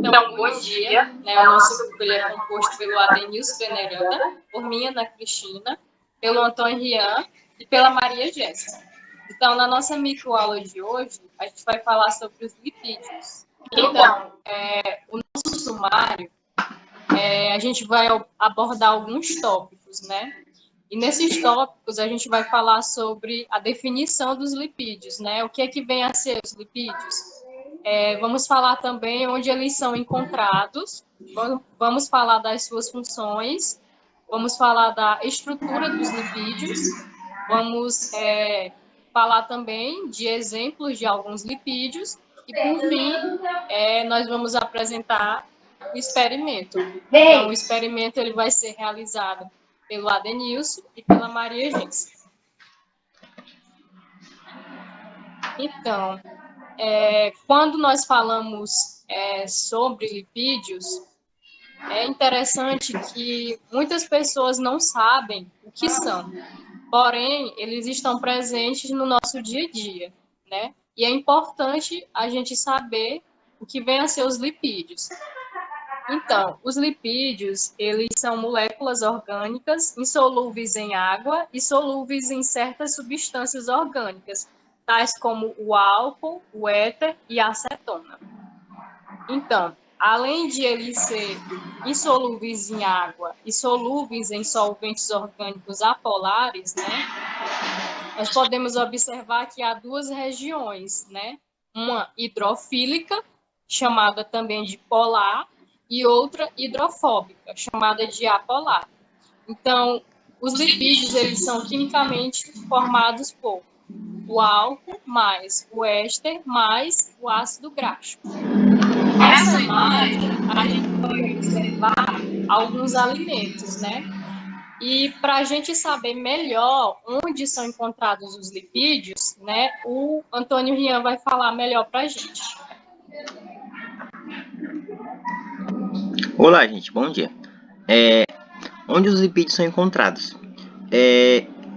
Então, bom dia. O nosso grupo ele é composto pelo Adenilson Veneranda, por mim, Ana Cristina, pelo Antônio Rian e pela Maria Jéssica. Então, na nossa microaula de hoje, a gente vai falar sobre os lipídios. Então, o nosso sumário, a gente vai abordar alguns tópicos, né? E nesses tópicos a gente vai falar sobre a definição dos lipídios, né? O que é que vem a ser os lipídios? Vamos falar também onde eles são encontrados, vamos falar das suas funções, vamos falar da estrutura dos lipídios, vamos falar também de exemplos de alguns lipídios e, por fim, nós vamos apresentar o experimento. Então, o experimento ele vai ser realizado pelo Adenilson e pela Maria Jéssica. Então, quando nós falamos sobre lipídios, é interessante que muitas pessoas não sabem o que são, porém, eles estão presentes no nosso dia a dia, né? E é importante a gente saber o que vem a ser os lipídios. Então, os lipídios, eles são moléculas orgânicas insolúveis em água e solúveis em certas substâncias orgânicas, tais como o álcool, o éter e a acetona. Então, além de eles ser insolúveis em água e solúveis em solventes orgânicos apolares, né, nós podemos observar que há duas regiões, né, uma hidrofílica, chamada também de polar, e outra hidrofóbica, chamada de apolar. Então, os lipídios, eles são quimicamente formados por o álcool mais o éster mais o ácido graxo. Nessa imagem, a gente pode observar alguns alimentos, né? E para a gente saber melhor onde são encontrados os lipídios, né, o Antônio Rian vai falar melhor para a gente. Olá, gente, bom dia. Onde os lipídios são encontrados?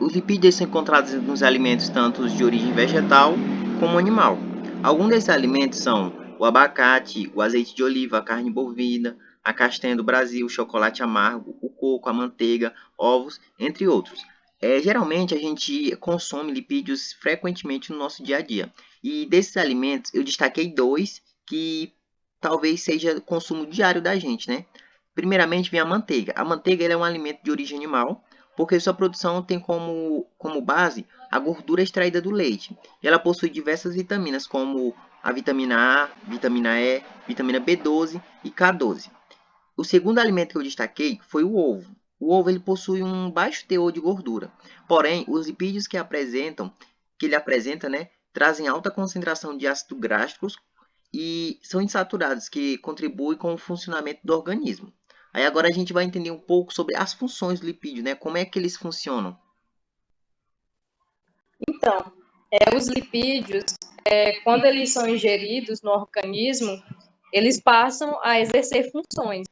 Os lipídios são encontrados nos alimentos tanto de origem vegetal como animal. Alguns desses alimentos são o abacate, o azeite de oliva, a carne bovina, a castanha do Brasil, o chocolate amargo, o coco, a manteiga, ovos, entre outros. Geralmente a gente consome lipídios frequentemente no nosso dia a dia. E desses alimentos eu destaquei dois que talvez seja consumo diário da gente, né? Primeiramente vem a manteiga. A manteiga é um alimento de origem animal, porque sua produção tem como base a gordura extraída do leite. E ela possui diversas vitaminas, como a vitamina A, vitamina E, vitamina B12 e K12. O segundo alimento que eu destaquei foi o ovo. O ovo ele possui um baixo teor de gordura, porém os lipídios que ele apresenta, né, trazem alta concentração de ácidos gráficos e são insaturados, que contribuem com o funcionamento do organismo. Aí agora a gente vai entender um pouco sobre as funções do lipídio, né? Como é que eles funcionam. Então, os lipídios, quando eles são ingeridos no organismo, eles passam a exercer funções.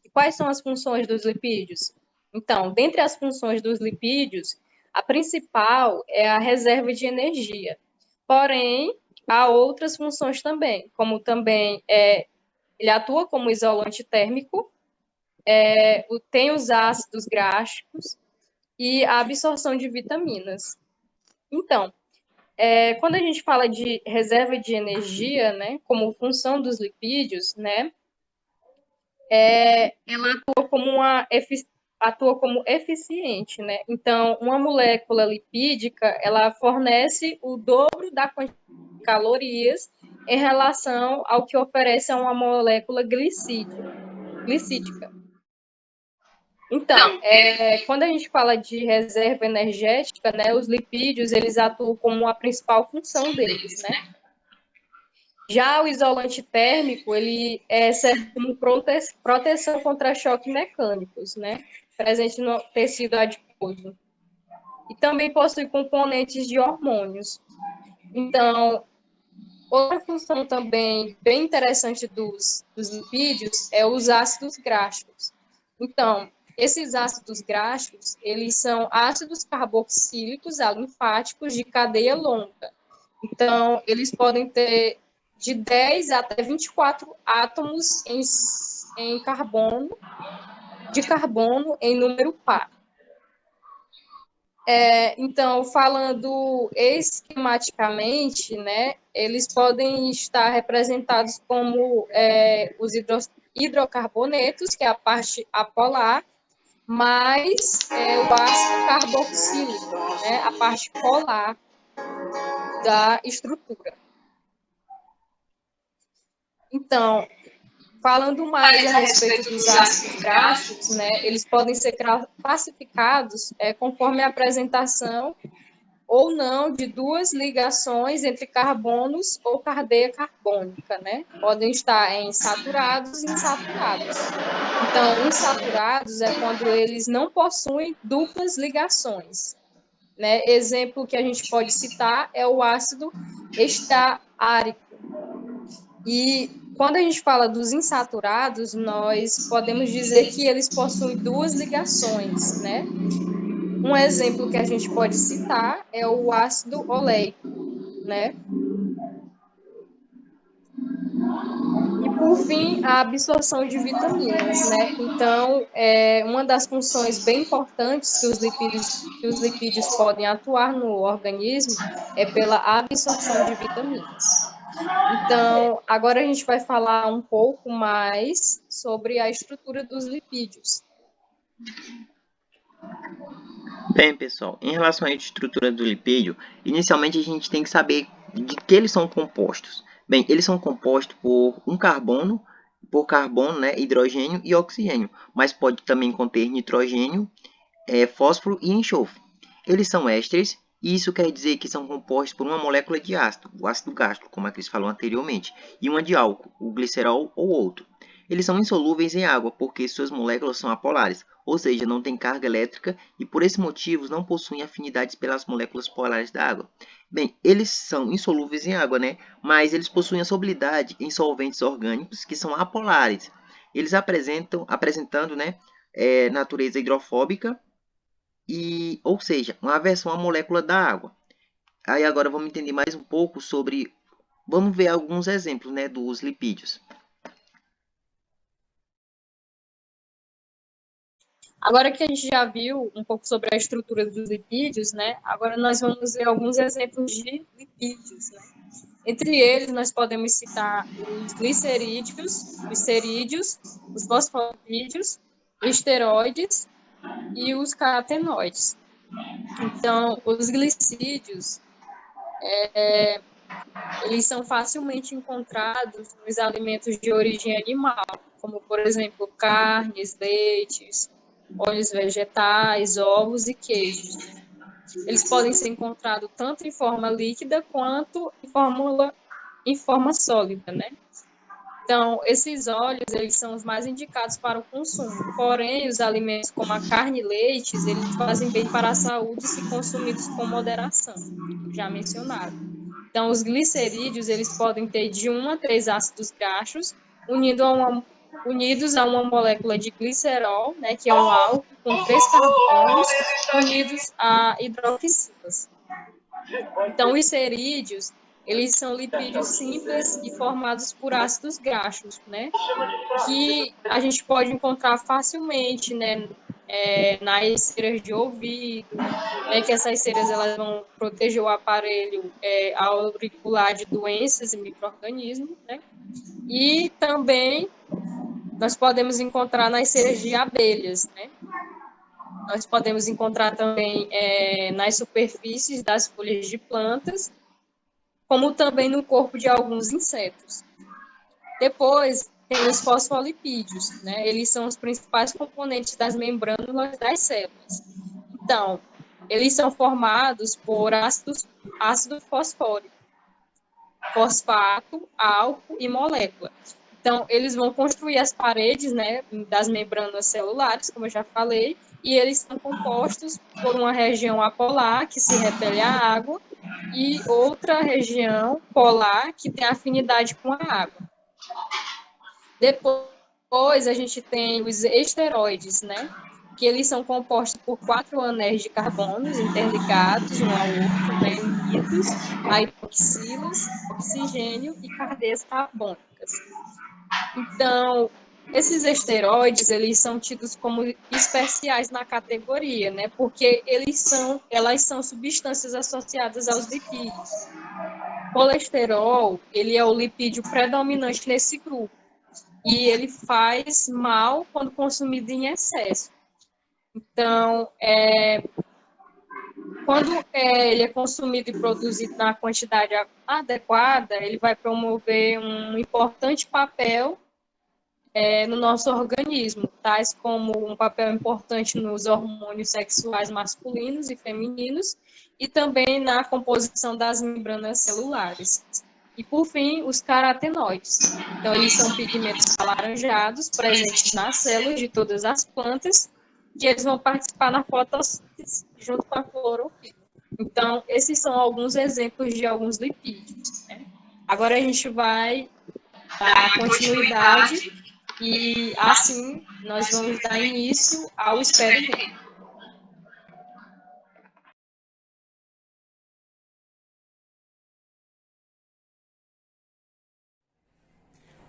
E quais são as funções dos lipídios? Então, dentre as funções dos lipídios, a principal é a reserva de energia. Porém, há outras funções também, como também ele atua como isolante térmico, tem os ácidos graxos e a absorção de vitaminas. Então, quando a gente fala de reserva de energia, né, como função dos lipídios, né, ela atua como eficiente, né? Então, uma molécula lipídica, ela fornece o dobro da quantidade de calorias em relação ao que oferece a uma molécula glicídica. Então, quando a gente fala de reserva energética, né, os lipídios, eles atuam como a principal função deles, né? Já o isolante térmico, ele serve como proteção contra choques mecânicos, né? Presente no tecido adiposo. E também possui componentes de hormônios. Então, outra função também bem interessante dos lipídios é os ácidos graxos. Então, esses ácidos graxos, eles são ácidos carboxílicos alinfáticos de cadeia longa. Então, eles podem ter de 10 até 24 átomos em carbono, de carbono em número par. Então, falando esquematicamente, né, eles podem estar representados como os hidrocarbonetos, que é a parte apolar, mais o ácido carboxílico, né, a parte polar da estrutura. Então, falando mais a respeito dos ácidos graxos, né, eles podem ser classificados conforme a apresentação ou não de duas ligações entre carbonos ou cadeia carbônica, né? Podem estar em saturados e insaturados. Então, insaturados é quando eles não possuem duplas ligações, né? Exemplo que a gente pode citar é o ácido esteárico. E quando a gente fala dos insaturados, nós podemos dizer que eles possuem duas ligações, né? Um exemplo que a gente pode citar é o ácido oleico, né? E, por fim, a absorção de vitaminas, né? Então, uma das funções bem importantes que os lipídios podem atuar no organismo é pela absorção de vitaminas. Então, agora a gente vai falar um pouco mais sobre a estrutura dos lipídios. Bem, pessoal, em relação à estrutura do lipídio, inicialmente a gente tem que saber de que eles são compostos. Bem, eles são compostos por carbono, né, hidrogênio e oxigênio, mas pode também conter nitrogênio, fósforo e enxofre. Eles são ésteres, e isso quer dizer que são compostos por uma molécula de ácido, o ácido gástrico, como a Cris falou anteriormente, e uma de álcool, o glicerol ou outro. Eles são insolúveis em água porque suas moléculas são apolares, ou seja, não têm carga elétrica e por esse motivo não possuem afinidades pelas moléculas polares da água. Bem, eles são insolúveis em água, né? Mas eles possuem a solubilidade em solventes orgânicos que são apolares. Eles apresentando, né, natureza hidrofóbica ou seja, uma aversão à molécula da água. Aí agora vamos entender mais um pouco sobre, vamos ver alguns exemplos, né, dos lipídios. Agora que a gente já viu um pouco sobre a estrutura dos lipídios, né? Agora nós vamos ver alguns exemplos de lipídios, né? Entre eles, nós podemos citar os glicerídeos, os fosfolipídios, esteroides e os carotenoides. Então, os glicídios, eles são facilmente encontrados nos alimentos de origem animal, como, por exemplo, carnes, leites, óleos vegetais, ovos e queijos. Eles podem ser encontrados tanto em forma líquida quanto em forma sólida, né? Então, esses óleos, eles são os mais indicados para o consumo. Porém, os alimentos como a carne e leites, eles fazem bem para a saúde se consumidos com moderação, já mencionado. Então, os glicerídeos, eles podem ter de 1 a 3 ácidos graxos, unidos a uma molécula de glicerol, né, que é um álcool com 3 carbonos, unidos a hidroxilas. Então, os cerídeos, eles são lipídios simples e formados por ácidos graxos, né, que a gente pode encontrar facilmente, né, nas ceras de ouvido, né, que essas ceras elas vão proteger o aparelho auricular de doenças e micro-organismos, né, e também nós podemos encontrar nas ceras de abelhas, né, nós podemos encontrar também nas superfícies das folhas de plantas, como também no corpo de alguns insetos. Depois, tem os fosfolipídios, né? Eles são os principais componentes das membranas das células. Então, eles são formados por ácido fosfórico, fosfato, álcool e molécula. Então, eles vão construir as paredes, né, das membranas celulares, como eu já falei, e eles são compostos por uma região apolar, que se repele à água, e outra região polar, que tem afinidade com a água. Depois, a gente tem os esteroides, né? que eles são compostos por 4 anéis de carbonos interligados um ao outro, né, unidos a hidroxilas, oxigênio e cadeias carbônicas. Então, esses esteroides, eles são tidos como especiais na categoria, né, porque elas são substâncias associadas aos lipídios. O colesterol, ele é o lipídio predominante nesse grupo, e ele faz mal quando consumido em excesso. Então, quando ele é consumido e produzido na quantidade adequada, ele vai promover um importante papel no nosso organismo, tais como um papel importante nos hormônios sexuais masculinos e femininos, e também na composição das membranas celulares. E, por fim, os carotenoides. Então, eles são pigmentos alaranjados presentes nas células de todas as plantas, que eles vão participar na fotossíntese junto com a clorofila. Então, esses são alguns exemplos de alguns lipídios, né? Agora a gente vai dar continuidade e, assim, nós vamos dar início ao experimento.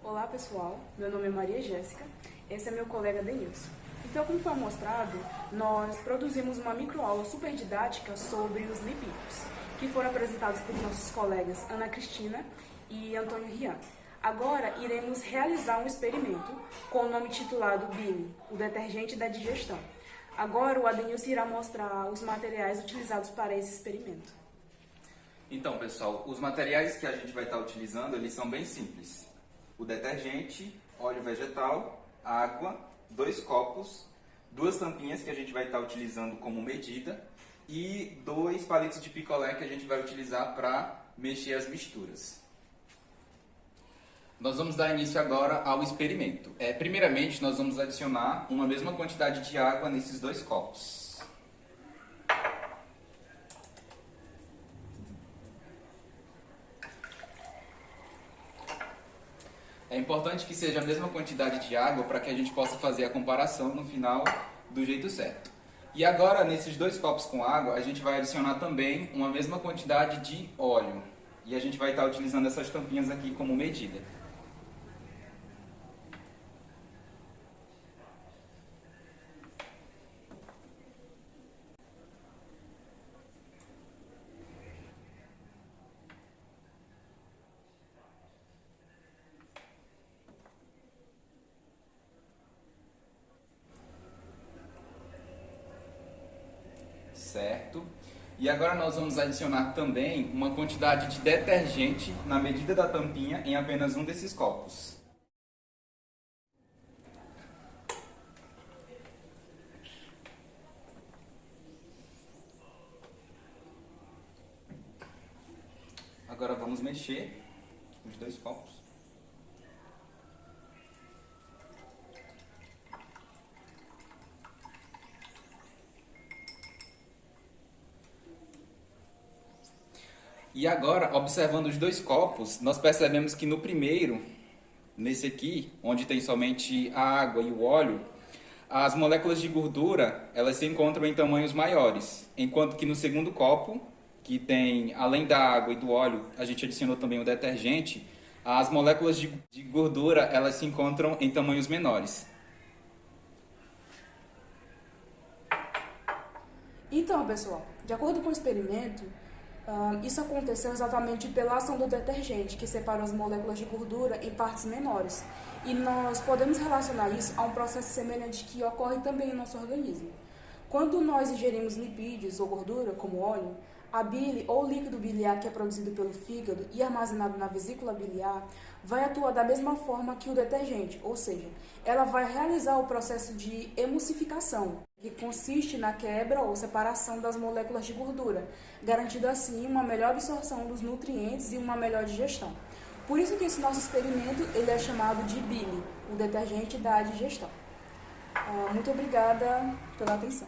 Olá pessoal, meu nome é Maria Jéssica, esse é meu colega Denilson. Então, como foi mostrado, nós produzimos uma microaula super didática sobre os lipídios, que foram apresentados por nossos colegas Ana Cristina e Antônio Rian. Agora, iremos realizar um experimento com o nome titulado Billy, o detergente da digestão. Agora, o Adenilson irá mostrar os materiais utilizados para esse experimento. Então, pessoal, os materiais que a gente vai estar utilizando, eles são bem simples. O detergente, óleo vegetal, água, 2 copos, 2 tampinhas que a gente vai estar utilizando como medida e 2 palitos de picolé que a gente vai utilizar para mexer as misturas. Nós vamos dar início agora ao experimento. Primeiramente, nós vamos adicionar uma mesma quantidade de água nesses 2 copos. É importante que seja a mesma quantidade de água para que a gente possa fazer a comparação no final do jeito certo. E agora, nesses 2 copos com água, a gente vai adicionar também uma mesma quantidade de óleo. E a gente vai estar utilizando essas tampinhas aqui como medida. Certo? E agora nós vamos adicionar também uma quantidade de detergente na medida da tampinha em apenas um desses copos. Agora vamos mexer os 2 copos. E agora, observando os 2 copos, nós percebemos que no primeiro, nesse aqui, onde tem somente a água e o óleo, as moléculas de gordura, elas se encontram em tamanhos maiores, enquanto que no segundo copo, que tem, além da água e do óleo, a gente adicionou também o detergente, as moléculas de gordura, elas se encontram em tamanhos menores. Então, pessoal, de acordo com o experimento, isso aconteceu exatamente pela ação do detergente, que separa as moléculas de gordura em partes menores. E nós podemos relacionar isso a um processo semelhante que ocorre também em nosso organismo. Quando nós ingerimos lipídios ou gordura, como óleo, a bile ou líquido biliar que é produzido pelo fígado e armazenado na vesícula biliar vai atuar da mesma forma que o detergente, ou seja, ela vai realizar o processo de emulsificação, que consiste na quebra ou separação das moléculas de gordura, garantindo assim uma melhor absorção dos nutrientes e uma melhor digestão. Por isso que esse nosso experimento ele é chamado de bile, o detergente da digestão. Muito obrigada pela atenção.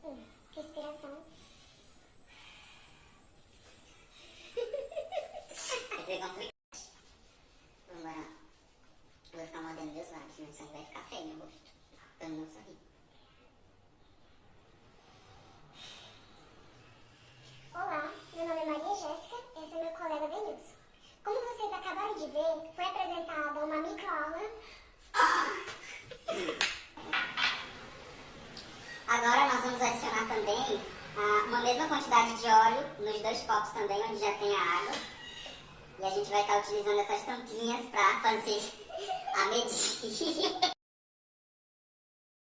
Respiração. Vai ser complicado. Agora, vou ficar mordendo meus lábios, meu sangue vai ficar feio no rosto. Pra eu não sorrir. Olá, meu nome é Maria Jéssica, esse é meu colega Denilson. Como vocês acabaram de ver, foi apresentada uma microaula. Agora nós vamos adicionar também uma mesma quantidade de óleo nos 2 copos também, onde já tem a água. E a gente vai estar utilizando essas tampinhas para fazer a medida.